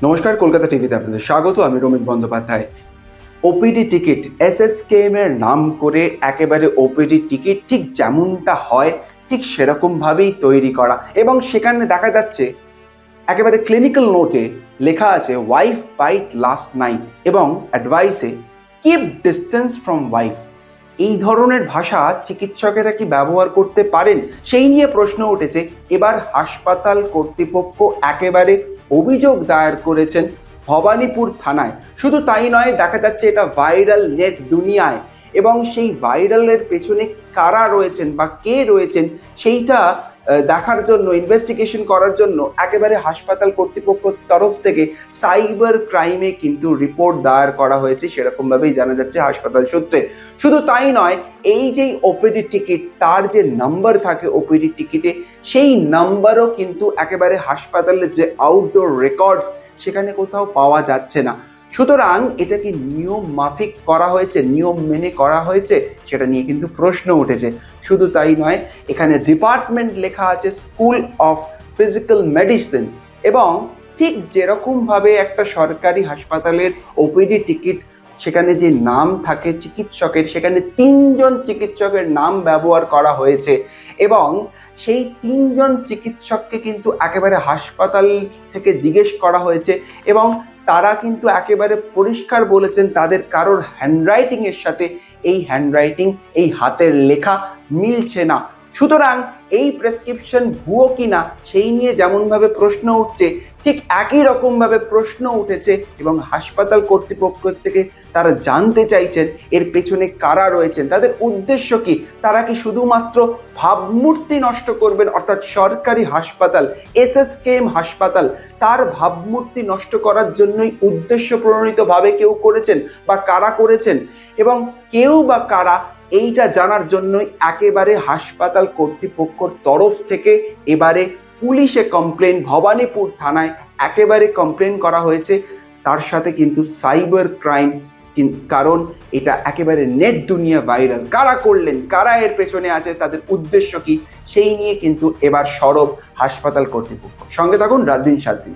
নমস্কার, কলকাতা টিভিতে আপনাদের স্বাগত। আমি Ramesh Bandyopadhyay. OPD ticket, SSKM এর নাম করে একেবারে ওপিডি টিকিট ঠিক যেমনটা হয় ঠিক সেরকম ভাবেই তৈরি করা, এবং সেখানে দেখা যাচ্ছে একেবারে ক্লিনিক্যাল নোটে লেখা আছে ওয়াইফ বাইট লাস্ট নাইট এবং অ্যাডভাইসে কিপ ডিস্টেন্স ফ্রম ওয়াইফ। এই ধরনের ভাষা চিকিৎসকেরা কি ব্যবহার করতে পারেন, সেই নিয়ে প্রশ্ন উঠেছে। এবার হাসপাতাল কর্তৃপক্ষ একেবারে অভিযোগ দায়ের করেছেন ভবানীপুর থানায়। শুধু তাই নয়, দেখা যাচ্ছে এটা ভাইরাল নেট দুনিয়ায়, এবং সেই ভাইরালের পেছনে কারা রয়েছেন বা কে রয়েছেন সেইটা দেখার জন্য, ইনভেস্টিগেশন করার জন্য একেবারে হাসপাতাল কর্তৃপক্ষের তরফ থেকে সাইবার ক্রাইমে কিন্তু রিপোর্ট দায়ের করা হয়েছে, সেরকমভাবেই জানা যাচ্ছে হাসপাতাল সূত্রে। শুধু তাই নয়, এই যে ওপিডি টিকিট, তার যে নাম্বার থাকে ওপিডি টিকিটে, সেই নাম্বারও কিন্তু একেবারে হাসপাতালের যে আউটডোর রেকর্ডস সেখানে কোথাও পাওয়া যাচ্ছে না। সুতরাং এটা কি নিয়ম মাফিক করা হয়েছে, নিয়ম মেনে করা হয়েছে, সেটা নিয়ে কিন্তু প্রশ্ন উঠেছে। শুধু তাই নয়, এখানে ডিপার্টমেন্ট লেখা আছে স্কুল অফ ফিজিক্যাল মেডিসিন, এবং ঠিক যেরকমভাবে একটা সরকারি হাসপাতালের ওপিডি টিকিট সেখানে যে নাম থাকে চিকিৎসকের, সেখানে 3জন চিকিৎসকের নাম ব্যবহার করা হয়েছে, এবং সেই 3জন চিকিৎসককে কিন্তু একেবারে হাসপাতাল থেকে জিজ্ঞেস করা হয়েছে, এবং তারা কিন্তু একেবারে পরিষ্কার বলেছেন তাদের কারোর হ্যান্ডরাইটিং এর সাথে এই হ্যান্ডরাইটিং, এই হাতের লেখা মিলছে না। সুতরাং এই প্রেসক্রিপশন ভুয়ো কিনা সেই নিয়ে যেমনভাবে প্রশ্ন উঠছে, ঠিক একই রকমভাবে প্রশ্ন উঠেছে, এবং হাসপাতাল কর্তৃপক্ষ থেকে তারা জানতে চাইছেন এর পেছনে কারা রয়েছেন, তাদের উদ্দেশ্য কি। তারা কি শুধুমাত্র ভাবমূর্তি নষ্ট করবেন, অর্থাৎ সরকারি হাসপাতাল এসএসকেএম হাসপাতাল তার ভাবমূর্তি নষ্ট করার জন্যই উদ্দেশ্য প্রণোদিতভাবে কেউ করেছেন বা কারা করেছেন, এবং কেউ বা কারা, এইটা জানার জন্যই একেবারে হাসপাতাল কর্তৃপক্ষের তরফ থেকে এবারে পুলিশে কমপ্লেন, ভবানীপুর থানায় একেবারে কমপ্লেন করা হয়েছে। তার সাথে কিন্তু সাইবার ক্রাইম, কারণ এটা একেবারে নেট দুনিয়া ভাইরাল। কারা করলেন, কারা এর পেছনে আছে, তাদের উদ্দেশ্য কি, সেই নিয়ে কিন্তু এবার সরব হাসপাতাল কর্তৃপক্ষ। সঙ্গে থাকুন রাত দিন 7 দিন।